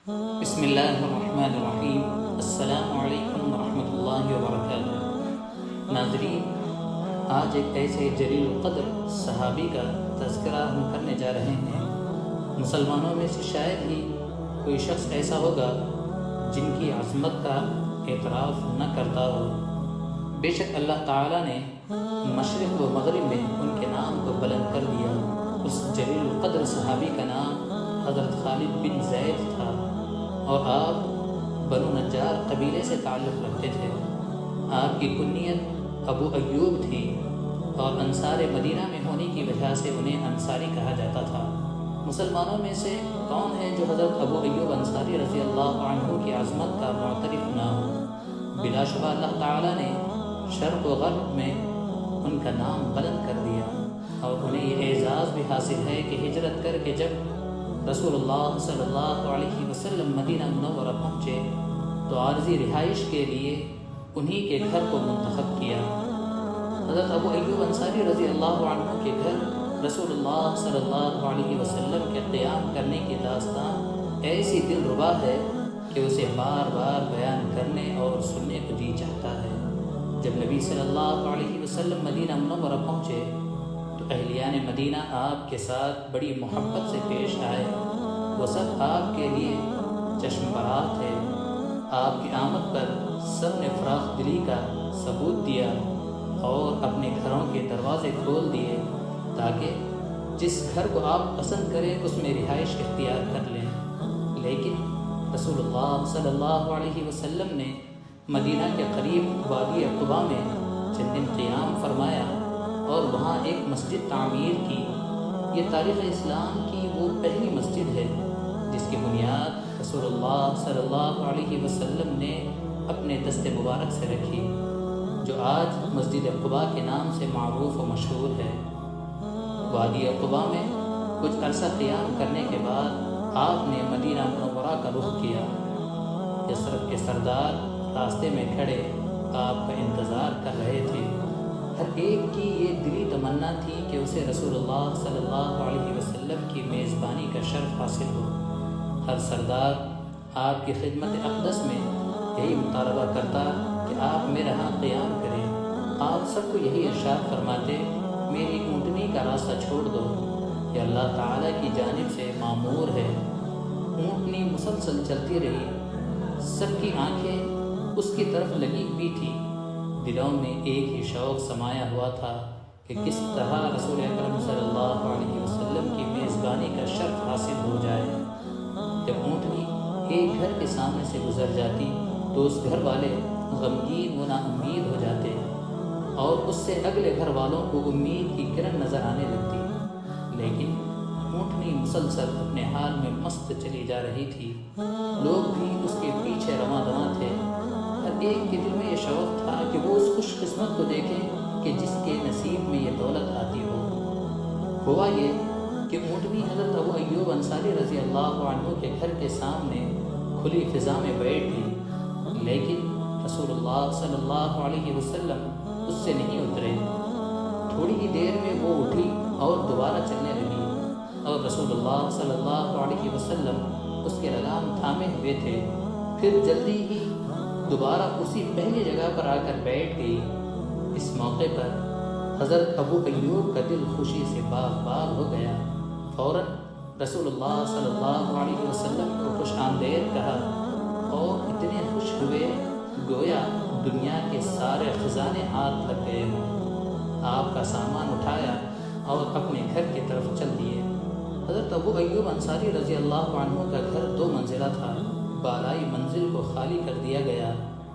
بسم اللہ الرحمن الرحیم۔ السلام علیکم ورحمۃ اللہ وبرکاتہ۔ ناظرین، آج ایک ایسے جلیل القدر صحابی کا تذکرہ ہم کرنے جا رہے ہیں۔ مسلمانوں میں سے شاید ہی کوئی شخص ایسا ہوگا جن کی عظمت کا اعتراف نہ کرتا ہو۔ بے شک اللہ تعالیٰ نے مشرق و مغرب میں ان کے نام کو بلند کر دیا۔ اس جلیل القدر صحابی کا نام حضرت خالد بن زید تھا اور آپ بنو نجار قبیلے سے تعلق رکھتے تھے۔ آپ کی کنیت ابو ایوب تھی اور انصار مدینہ میں ہونے کی وجہ سے انہیں انصاری کہا جاتا تھا۔ مسلمانوں میں سے کون ہے جو حضرت ابو ایوب انصاری رضی اللہ عنہ کی عظمت کا معترف نہ ہو؟ بلا شبہ اللہ تعالیٰ نے شرق و غرب میں ان کا نام بلند کر دیا اور انہیں یہ اعزاز بھی حاصل ہے کہ ہجرت کر کے جب رسول اللہ صلی اللہ علیہ وسلم مدینہ منورہ پہنچے تو عارضی رہائش کے لیے انہی کے گھر کو منتخب کیا۔ حضرت ابو ایوب انصاری رضی اللہ عنہ کے گھر رسول اللہ صلی اللہ علیہ وسلم کے قیام کرنے کی داستان ایسی دلربا ہے کہ اسے بار بار بیان کرنے اور سننے کو جی چاہتا ہے۔ جب نبی صلی اللہ علیہ وسلم مدینہ منورہ پہنچے تو اہلیان مدینہ آپ کے ساتھ بڑی محبت سے پیش آئے۔ وہ سب آپ کے لیے چشم بہار تھے۔ آپ کی آمد پر سب نے فراخ دلی کا ثبوت دیا اور اپنے گھروں کے دروازے کھول دیے تاکہ جس گھر کو آپ پسند کریں اس میں رہائش اختیار کر لیں۔ لیکن رسول اللہ صلی اللہ علیہ وسلم نے مدینہ کے قریب وادی قباء میں چند دن قیام فرمایا اور وہاں ایک مسجد تعمیر کی۔ یہ تاریخ اسلام کی وہ پہلی مسجد ہے جس کی بنیاد رسول اللہ صلی اللہ علیہ وسلم نے اپنے دست مبارک سے رکھی، جو آج مسجد قباء کے نام سے معروف و مشہور ہے۔ وادی قباء میں کچھ عرصہ قیام کرنے کے بعد آپ نے مدینہ منورہ کا رخ کیا۔ یثرب کے سردار راستے میں کھڑے آپ کا انتظار کر رہے تھے۔ ہر ایک کی یہ دلی تمنا تھی کہ اسے رسول اللہ صلی اللہ علیہ وسلم کی میزبانی کا شرف حاصل ہو۔ ہر سردار آپ کی خدمت اقدس میں یہی مطالبہ کرتا کہ آپ میرے ہاں قیام کریں۔ آپ سب کو یہی ارشاد فرماتے، میری اونٹنی کا راستہ چھوڑ دو، یہ اللہ تعالیٰ کی جانب سے مامور ہے۔ اونٹنی مسلسل چلتی رہی، سب کی آنکھیں اس کی طرف لگی ہوئی تھی۔ دلوں میں ایک ہی شوق سمایا ہوا تھا کہ کس طرح رسول اکرم صلی اللہ علیہ وسلم کی میزبانی کا شرف حاصل ہو جائے۔ جب اونٹنی ایک گھر کے سامنے سے گزر جاتی تو اس گھر والے غمگین و نا امید ہو جاتے اور اس سے اگلے گھر والوں کو امید کی کرن نظر آنے لگتی۔ لیکن اونٹنی مسلسل اپنے حال میں مست چلی جا رہی تھی، لوگ بھی اس کے پیچھے رواں دواں تھے۔ ہر ایک کے دل میں یہ شوق تھا کہ وہ اس خوش قسمت کو دیکھیں کہ جس کے نصیب میں یہ دولت آتی ہو۔ ہوا یہ کہ اونٹنی حضرت ابو ایوب انصاری رضی اللہ عنہ کے گھر کے سامنے کھلی فضا میں بیٹھ گئی، لیکن رسول اللہ صلی اللہ علیہ وسلم اس سے نہیں اترے۔ تھوڑی ہی دیر میں وہ اٹھی اور دوبارہ چلنے لگی اور رسول اللہ صلی اللہ علیہ وسلم اس کے لگام تھامے ہوئے تھے۔ پھر جلدی ہی دوبارہ اسی پہلی جگہ پر آ کر بیٹھ گئی۔ اس موقع پر حضرت ابو ایوب کا دل خوشی سے باغ باغ ہو گیا۔ فوراً رسول اللہ صلی اللہ علیہ وسلم کو خوش آمدید کہا اور اتنے خوش ہوئے گویا دنیا کے سارے خزانے ہاتھ لگ گئے ہوں۔ آپ کا سامان اٹھایا اور اپنے گھر کی طرف چل دیے۔ حضرت ابو ایوب انصاری رضی اللہ عنہ کا گھر 2 منزلہ تھا۔ بالائی منزل کو خالی کر دیا گیا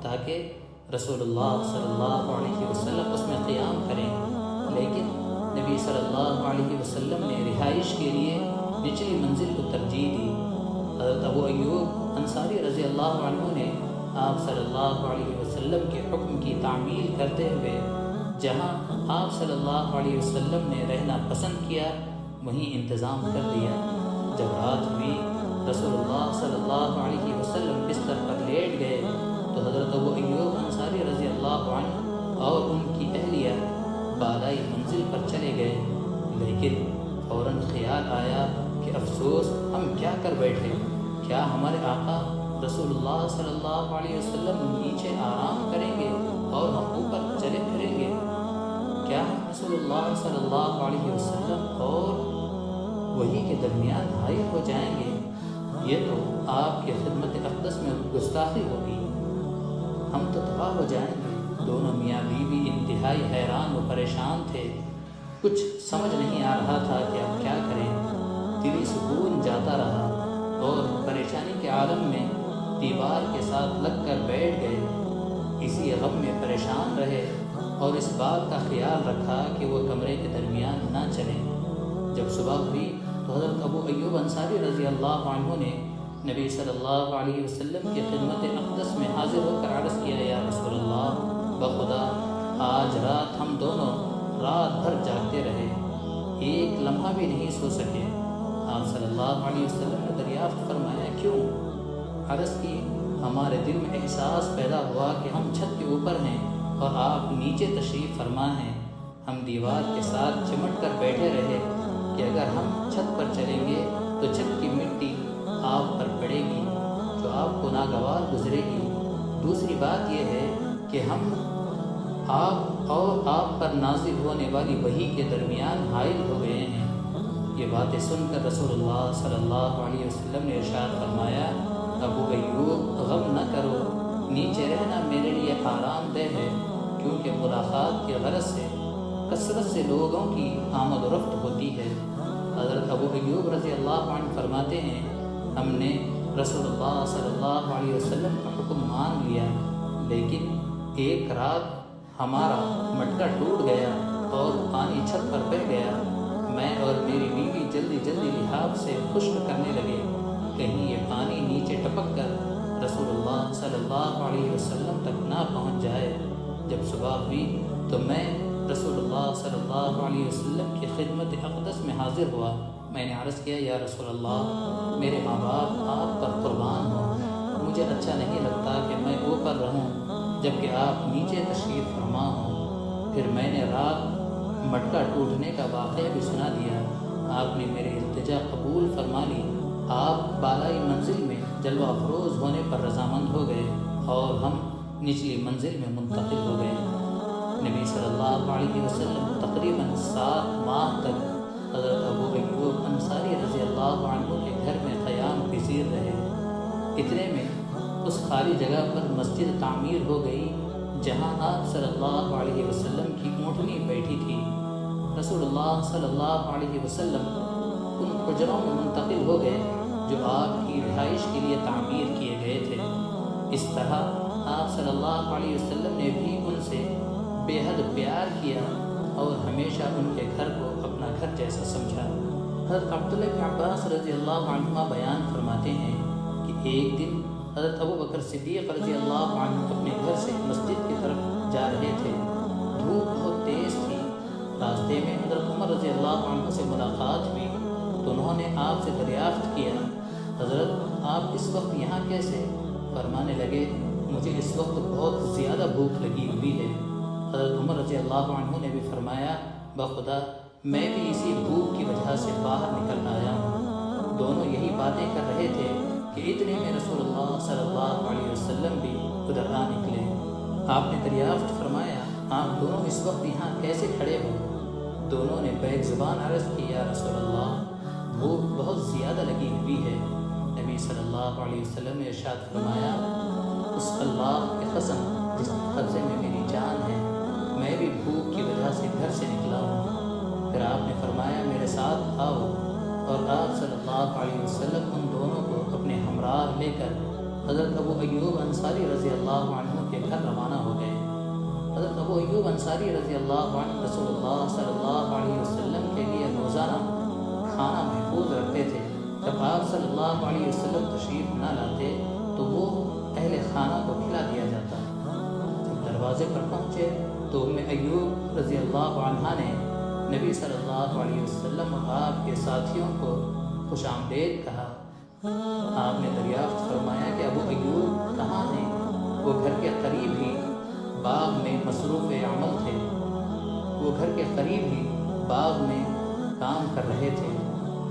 تاکہ رسول اللہ صلی اللہ علیہ وسلم اس میں قیام کریں، لیکن نبی صلی اللہ علیہ وسلم نے رہائش کے لیے نچلی منزل کو ترجیح دی۔ حضرت ابو ایوب انصاری رضی اللہ عنہ نے آپ صلی اللہ علیہ وسلم کے حکم کی تعمیل کرتے ہوئے جہاں آپ صلی اللہ علیہ وسلم نے رہنا پسند کیا وہیں انتظام کر دیا۔ جب رات ہوئی رسول اللہ صلی اللہ علیہ وسلم بستر پر لیٹ گئے تو حضرت ابو ایوب انصاری رضی اللہ عنہ اور ان کی اہلیہ بالائی منزل پر چلے گئے، لیکن فوراً خیال آیا کہ افسوس ہم کیا کر بیٹھے، کیا ہمارے آقا رسول اللہ صلی اللہ علیہ وسلم نیچے آرام کریں گے اور ہم اوپر چلے پھریں گے؟ کیا ہم رسول اللہ صلی اللہ علیہ وسلم اور وہی کے درمیان حائل ہو جائیں گے؟ یہ تو آپ کی خدمت اقدس میں گستاخی ہوگی، ہم تو تباہ ہو جائیں گے۔ دونوں میاں بیوی انتہائی حیران و پریشان تھے، کچھ سمجھ نہیں آ رہا تھا کہ اب کیا کریں۔ دلی سکون جاتا رہا اور پریشانی کے عالم میں دیوار کے ساتھ لگ کر بیٹھ گئے۔ اسی غم میں پریشان رہے اور اس بات کا خیال رکھا کہ وہ کمرے کے درمیان نہ چلیں۔ جب صبح ہوئی تو حضرت ابو ایوب انصاری رضی اللہ عنہ نے نبی صلی اللہ علیہ وسلم کی خدمت اقدس میں حاضر ہو کر عرض کیا، یا رسول اللہ، بخدا آج رات ہم دونوں رات بھر جاگتے رہے، ایک لمحہ بھی نہیں سو سکے۔ آپ صلی اللہ علیہ وسلم نے دریافت فرمایا، کیوں؟ عرض کی، ہمارے دل میں احساس پیدا ہوا کہ ہم چھت کے اوپر ہیں اور آپ نیچے تشریف فرما ہیں۔ ہم دیوار کے ساتھ چمٹ کر بیٹھے رہے کہ اگر ہم چھت پر چلیں گے تو چھت کی مٹی آپ پر پڑے گی جو آپ کو ناگوار گزرے گی۔ دوسری بات یہ ہے کہ ہم آپ اور آپ پر نازل ہونے والی وحی کے درمیان حائل ہو گئے ہیں۔ یہ باتیں سن کر رسول اللہ صلی اللہ علیہ وسلم نے ارشاد فرمایا، ابو ایوب غم نہ کرو، نیچے رہنا میرے لیے آرام دہ ہے، کیونکہ ملاقات کے غرض سے کثرت سے لوگوں کی آمد و رفت ہوتی ہے۔ حضرت ابو ایوب رضی اللہ عنہ فرماتے ہیں، ہم نے رسول اللہ صلی اللہ علیہ وسلم کا حکم مان لیا، لیکن ایک رات ہمارا مٹکا ٹوٹ گیا اور پانی چھت پر بہہ گیا۔ میں اور میری بیوی جلدی جلدی لحاف سے خشک کرنے لگے، کہیں یہ پانی نیچے ٹپک کر رسول اللہ صلی اللہ علیہ وسلم تک نہ پہنچ جائے۔ جب صبح ہوئی تو میں رسول اللہ صلی اللہ علیہ وسلم کی خدمت اقدس میں حاضر ہوا۔ میں نے عرض کیا، یا رسول اللہ، میرے ماں باپ آپ پر قربان ہوں، مجھے اچھا نہیں لگتا کہ میں اوپر رہوں جبکہ آپ نیچے تشریف فرما ہوں۔ پھر میں نے رات مٹکا ٹوٹنے کا واقعہ بھی سنا دیا۔ آپ نے میری التجا قبول فرما لی۔ آپ بالائی منزل میں جلوہ افروز ہونے پر رضامند ہو گئے اور ہم نچلی منزل میں منتقل ہو گئے۔ نبی صلی اللہ علیہ وسلم تقریباً 7 ماہ تک حضرت ابو ایوب انصاری رضی اللہ عنہ کے گھر میں قیام پذیر رہے۔ اتنے میں اس خالی جگہ پر مسجد تعمیر ہو گئی جہاں آپ صلی اللہ علیہ وسلم کی اونٹنی بیٹھی تھی۔ رسول اللہ صلی اللہ علیہ وسلم ان حجروں میں منتقل ہو گئے جو آپ کی رہائش کے لیے تعمیر کیے گئے تھے۔ اس طرح آپ صلی اللہ علیہ وسلم نے بھی ان سے بے حد پیار کیا اور ہمیشہ ان کے گھر کو اپنا گھر جیسا سمجھا۔ حضرت عبداللہ بن عباس رضی اللہ عنہما بیان فرماتے ہیں کہ ایک دن حضرت ابو بکر صدیق رضی اللہ عنہ اپنے گھر سے مسجد کی طرف جا رہے تھے۔ دھوپ بہت تیز تھی۔ راستے میں حضرت عمر رضی اللہ عنہ سے ملاقات ہوئی تو انہوں نے آپ سے دریافت کیا، حضرت آپ اس وقت یہاں کیسے؟ فرمانے لگے، مجھے اس وقت بہت زیادہ بھوک لگی ہوئی ہے۔ حضرت عمر رضی اللہ عنہ نے بھی فرمایا، بخدا میں بھی اسی بھوک کی وجہ سے باہر نکل آیا ہوں۔ دونوں یہی باتیں کر رہے تھے کہ اتنے میں رسول اللہ صلی اللہ علیہ وسلم بھی ادھر آ نکلے۔ آپ نے دریافت فرمایا، آپ دونوں اس وقت یہاں کیسے کھڑے ہو؟ دونوں نے بیک زبان عرض کی، یا رسول اللہ، بھوک بہت زیادہ لگی ہوئی ہے۔ نبی صلی اللہ علیہ وسلم نے ارشاد فرمایا، اس اللہ کی قسم جس کے قبضے میں میری جان ہے، میں بھی بھوک کی وجہ سے گھر سے نکلا ہوں۔ پھر آپ نے فرمایا، میرے ساتھ آؤ، اور آپ صلی اللہ علیہ وسلم ان دونوں کو اپنے ہمراہ لے کر حضرت ابو ایوب انصاری رضی اللہ عنہ کے گھر روانہ ہو گئے۔ حضرت ابو ایوب انصاری رضی اللہ عنہ رسول اللہ صلی اللہ علیہ وسلم کے لیے روزانہ کھانا محفوظ رکھتے تھے۔ جب آپ صلی اللہ علیہ وسلم تشریف نہ لاتے تو وہ اہل خانہ کو کھلا دیا جاتا۔ جب دروازے پر پہنچے تو ام ایوب رضی اللہ عنہ نے نبی صلی اللہ علیہ وسلم اور آپ کے ساتھیوں کو خوش آمدید کہا۔ آپ نے دریافت فرمایا کہ ابو ایوب کہاں ہیں؟ وہ گھر کے قریب ہی باغ میں مصروف عمل تھے، وہ گھر کے قریب ہی باغ میں کام کر رہے تھے۔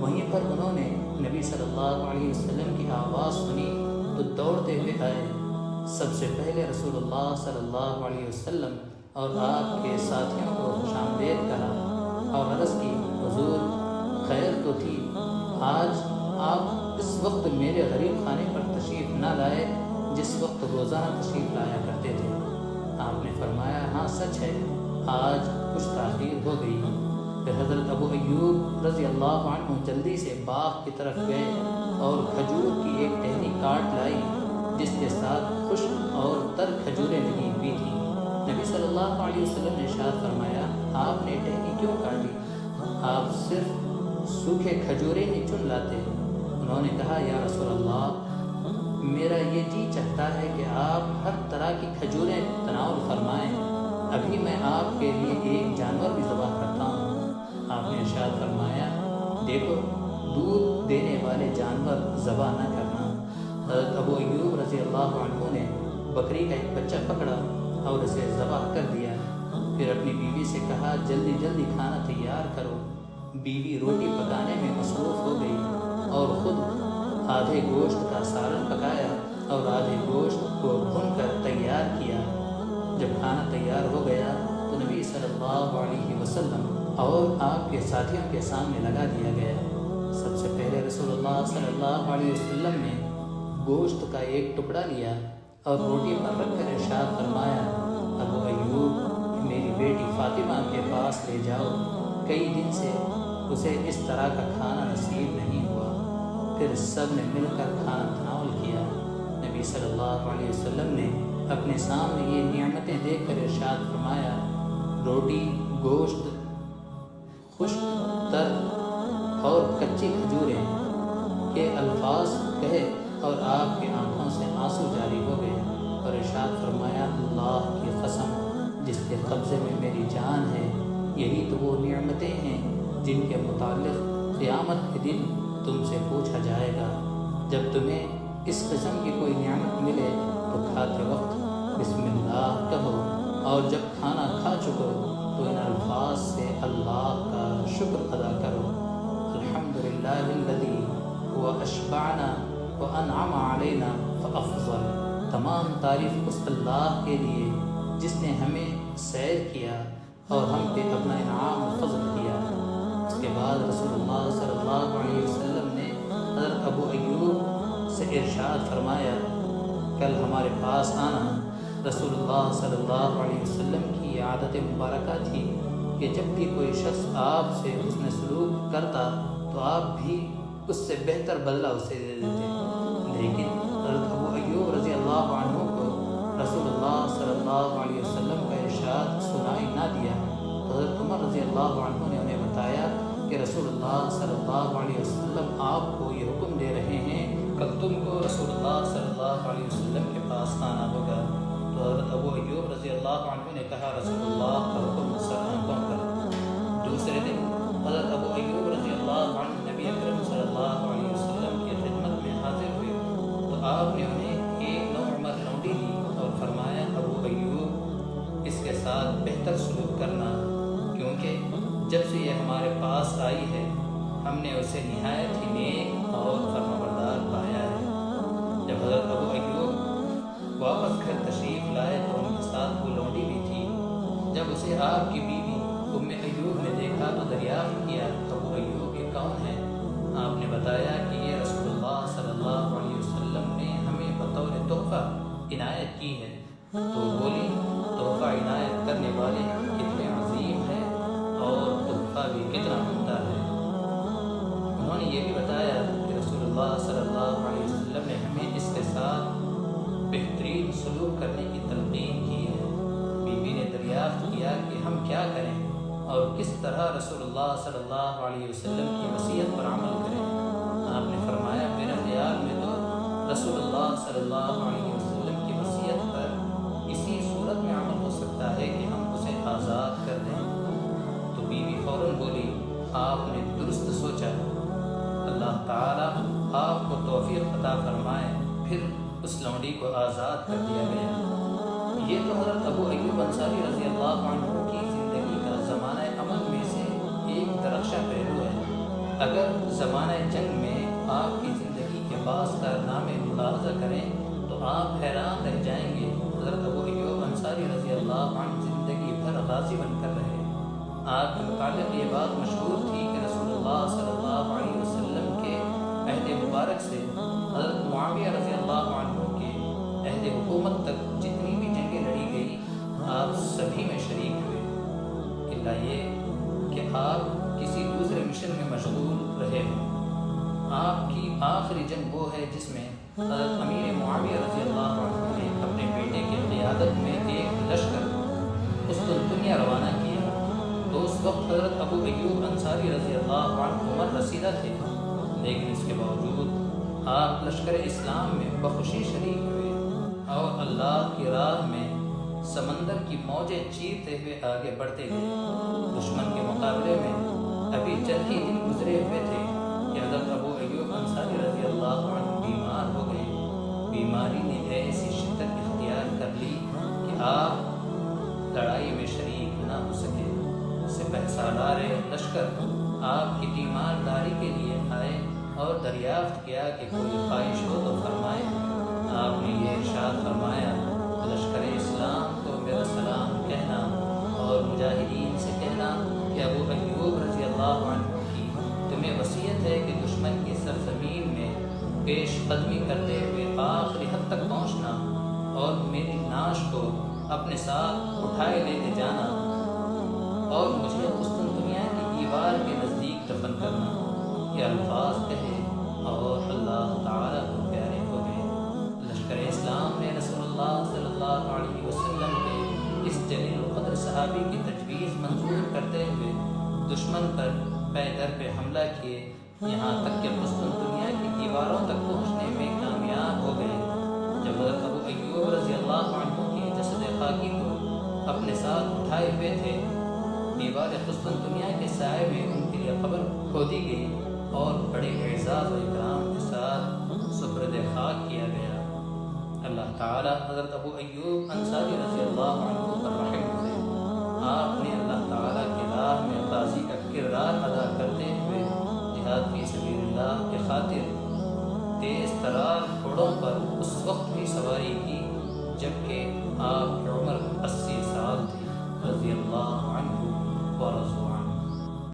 وہیں پر انہوں نے نبی صلی اللہ علیہ وسلم کی آواز سنی تو دوڑتے ہوئے آئے۔ سب سے پہلے رسول اللہ صلی اللہ علیہ وسلم اور آپ کے ساتھیوں کو خوش آمدید کہا اور عرض کی، حضور خیر تو تھی، آج آپ اس وقت میرے غریب خانے پر تشریف نہ لائے جس وقت روزانہ تشریف لایا کرتے تھے۔ آپ نے فرمایا، ہاں سچ ہے، آج کچھ تاخیر ہو گئی۔ پھر حضرت ابو ایوب رضی اللہ عنہ جلدی سے باغ کی طرف گئے اور کھجور کی ایک ٹہنی کاٹ لائی جس کے ساتھ خشک اور تر کھجوریں لگی ہوئی تھیں۔ نبی صلی اللہ علیہ وسلم نے ارشاد فرمایا، آپ نے ٹہنی کیوں کاٹی؟ آپ صرف سوکھے کھجوریں ہی چن لاتے۔ انہوں نے کہا، یا رسول اللہ، میرا یہ جی چاہتا ہے کہ آپ ہر طرح کی کھجوریں تناول فرمائیں، ابھی میں آپ کے لیے ایک جانور بھی ذبح کرتا ہوں۔ آپ نے ارشاد فرمایا، دیکھو، دودھ دینے والے جانور ذبح نہ کرنا۔ حضرت ابو ایوب رضی اللہ عنہ نے بکری کا ایک بچہ پکڑا اور اسے ذبح کر دیا۔ پھر اپنی بیوی سے کہا، جلدی جلدی کھانا تیار کرو۔ بیوی روٹی پکانے میں مصروف ہو گئی اور خود آدھے گوشت کا سالن پکایا اور آدھے گوشت کو بھون کر تیار کیا۔ جب کھانا تیار ہو گیا تو نبی صلی اللہ علیہ وسلم اور آپ کے ساتھیوں کے سامنے لگا دیا گیا۔ سب سے پہلے رسول اللہ صلی اللہ علیہ وسلم نے گوشت کا ایک ٹکڑا لیا اور روٹی پر رکھ کر ارشاد فرمایا، ابو ایوب، میری بیٹی فاطمہ کے پاس لے جاؤ، کئی دن سے اسے اس طرح کا کھانا نصیب نہیں ہوا۔ پھر سب نے مل کر کھانا تناول کیا۔ نبی صلی اللہ علیہ وسلم نے اپنے سامنے یہ نعمتیں دیکھ کر ارشاد فرمایا، روٹی، گوشت، خشک تر اور کچی کھجوریں کے الفاظ کہے اور آپ کی آنکھوں سے آنسو جاری ہو گئے اور ارشاد فرمایا، اللہ کی قسم جس کے قبضے میں میری جان ہے، یہی تو وہ نعمتیں ہیں جن کے متعلق قیامت کے دن تم سے پوچھا جائے گا۔ جب تمہیں اس قسم کی کوئی نعمت ملے تو کھاتے وقت بسم اللہ کہو، اور جب کھانا کھا چکو تو ان الفاظ سے اللہ کا شکر ادا کرو، الحمدللہ الذی هو اشبعنا وانعم علینا فافضل۔ تمام تعریف اس اللہ کے لیے جس نے ہمیں سیر کیا اور ہم پہ اپنا انعام و فضل کیا۔ اس کے بعد رسول اللہ صلی اللہ علیہ وسلم نے حضرت ابو ایوب سے ارشاد فرمایا، کل ہمارے پاس آنا۔ رسول اللہ صلی اللہ علیہ وسلم کی عادت مبارکہ تھی کہ جب بھی کوئی شخص آپ سے حسن سلوک کرتا تو آپ بھی اس سے بہتر بدلہ اسے دے دیتے، لیکن حضرت ابو ایوب رضی اللہ عنہ کو رسول اللہ صلی اللہ علیہ وسلم کا ارشاد سنائی نہ دیا تو حضرت عمر رضی اللہ عنہ نے انہیں بتایا کہ رسول اللہ صلی اللہ علیہ وسلم آپ کو یہ حکم دے رہے ہیں، کل تم کو رسول اللہ صلی اللہ علیہ وسلم کے پاس آنا ہوگا۔ تو حضرت ابو ایوب رضی اللہ عنہ نے کہا، رسول اللہ کا حکم سر آنکھوں پر۔ دوسرے دن حضرت ابو ایوب رضی اللہ عنہ نبی اکرم صلی اللہ علیہ وسلم کی خدمت میں حاضر ہوئے تو آپ نے انہیں ایک نوعمر لونڈی دی اور فرمایا، ابو ایوب، اس کے ساتھ بہتر سلوک کرنا، کیونکہ جب سے یہ ہمارے پاس آئی ہے ہم نے اسے نہایت ہی نیک اور فرمانبردار پایا ہے۔ جب حضرت ابو ایوب واپس گھر تشریف لائے تو ان کے ساتھ وہ لونڈی بھی تھی۔ جب اسے آپ کی بیوی ام ایوب نے دیکھا تو دریافت کیا، ابو ایوب یہ کون ہے؟ آپ نے بتایا کہ یہ رسول اللہ صلی اللہ علیہ وسلم نے ہمیں بطور تحفہ عنایت کی ہے۔ تو بولی، تحفہ عنایت کرنے والے کتنے عظیم ہیں اور تحفہ بھی کتنا عمدہ ہے۔ انہوں نے یہ بھی بتایا کہ رسول اللہ صلی اللہ علیہ وسلم نے ہمیں اس کے ساتھ بہترین سلوک کرنے کی تلقین کی ہے۔ بیوی نے دریافت کیا کہ ہم کیا کریں اور کس طرح رسول اللہ صلی اللہ علیہ وسلم کی وصیت پر عمل کریں۔ آپ نے فرمایا، میرے خیال میں تو رسول اللہ صلی اللہ علیہ وسلم کی وصیت پر اسی صورت میں عمل ہو سکتا ہے کہ ہم اسے آزاد کر دیں۔ تو بیوی فوراً بولی، آپ نے درست سوچا، اللہ تعالیٰ آپ کو توفیق عطا فرمائے۔ پھر اس لونڈی کو آزاد کر دیا گیا۔ یہ تو حضرت ابو ایوب انصاری رضی اللہ عنہ کی زندگی کا زمانہ عمل میں سے ایک درخشاں پہلو ہے۔ اگر زمانہ جنگ میں آپ کی زندگی کے بعض کارنامے ملاحظہ کریں تو آپ حیران رہ جائیں گے۔ حضرت ابو ایوب انصاری رضی اللہ عنہ زندگی بھر غازی بن کر رہے۔ آپ کے متعلق یہ بات مشہور تھی کہ رسول اللہ صلی اللہ علیہ وسلم کے عہد مبارک سے حضرت معاویہ رضی اللہ عنہ کے عہد حکومت تک جتنی بھی جنگیں لڑی گئی آپ سبھی میں شریک ہوئے، الا یہ کہ آپ کسی دوسرے مشن میں مشغول رہے ہوں۔ آپ کی آخری جنگ وہ ہے جس میں حضرت امیر معاویہ رضی اللہ عنہ نے اپنے بیٹے کی قیادت میں ایک لشکر قسطنطنیہ روانہ کیا۔ تو اس وقت حضرت ابو ایوب انصاری رضی اللہ عنہ عمر رسیدہ تھے، لیکن اس کے باوجود آپ لشکر اسلام میں بخوشی شریک ہوئے اور اللہ کی راہ میں سمندر کی موجیں چیرتے ہوئے آگے بڑھتے گئے۔ دشمن کے مقابلے میں ابھی چند ہی دن گزرے ہوئے تھے کہ حضرت ابو ایوب انصاری رضی اللہ عنہ بیمار ہو گئے۔ بیماری نے ایسی شدت اختیار کر لی کہ آپ لڑائی میں شریک نہ ہو سکے۔ سپہ سالار لشکر آپ کی تیمارداری کے لیے آئے اور دریافت کیا کہ کوئی خواہش ہو تو فرمائے۔ آپ نے یہ ارشاد فرمایا، لشکر اسلام کو میرا سلام کہنا اور مجاہدین سے کہنا کہ ابو ایوب رضی اللہ عنہ کی تمہیں وصیت ہے کہ دشمن کی سرزمین میں پیش قدمی کرتے ہوئے آخری حد تک پہنچنا اور میری نعش کو اپنے ساتھ اٹھائے لیتے جانا اور مجھے قسطنطنیہ کی دیوار کے نزدیک دفن کرنا۔ یہ الفاظ کہے اور اللہ تعالیٰ کو پیارے ہو گئے۔ لشکر اسلام نے رسول اللہ صلی اللہ علیہ وسلم کے اس جلیل القدر صحابی کی تجویز منظور کرتے ہوئے دشمن پر پے در پہ حملہ کیے، یہاں تک کہ قسطنطنیہ کی دیواروں تک پہنچنے میں کامیاب ہو گئے۔ جب حضرت ابو ایوب رضی اللہ عنہ کے جسد خاکی کو اپنے ساتھ اٹھائے ہوئے تھے، دیوار قسطنطنیہ کے سائے میں ان کے لیے قبر کھودی گئی اور بڑے اعزاز و اکرام کے ساتھ سپرد خاک کیا گیا۔ اللہ تعالیٰ حضرت ابو ایوب انصاری رضی اللہ عنہ پر رحم کرے۔ آپ نے اللہ تعالیٰ کی راہ میں غازی کا کردار ادا کرتے ہوئے جہاد فی سبیل اللہ کی خاطر تیز ترار گھوڑوں پر اس وقت بھی سواری کی جبکہ آپ کی عمر 80 سال تھی، رضی اللہ عنہ ورضوا عنہ۔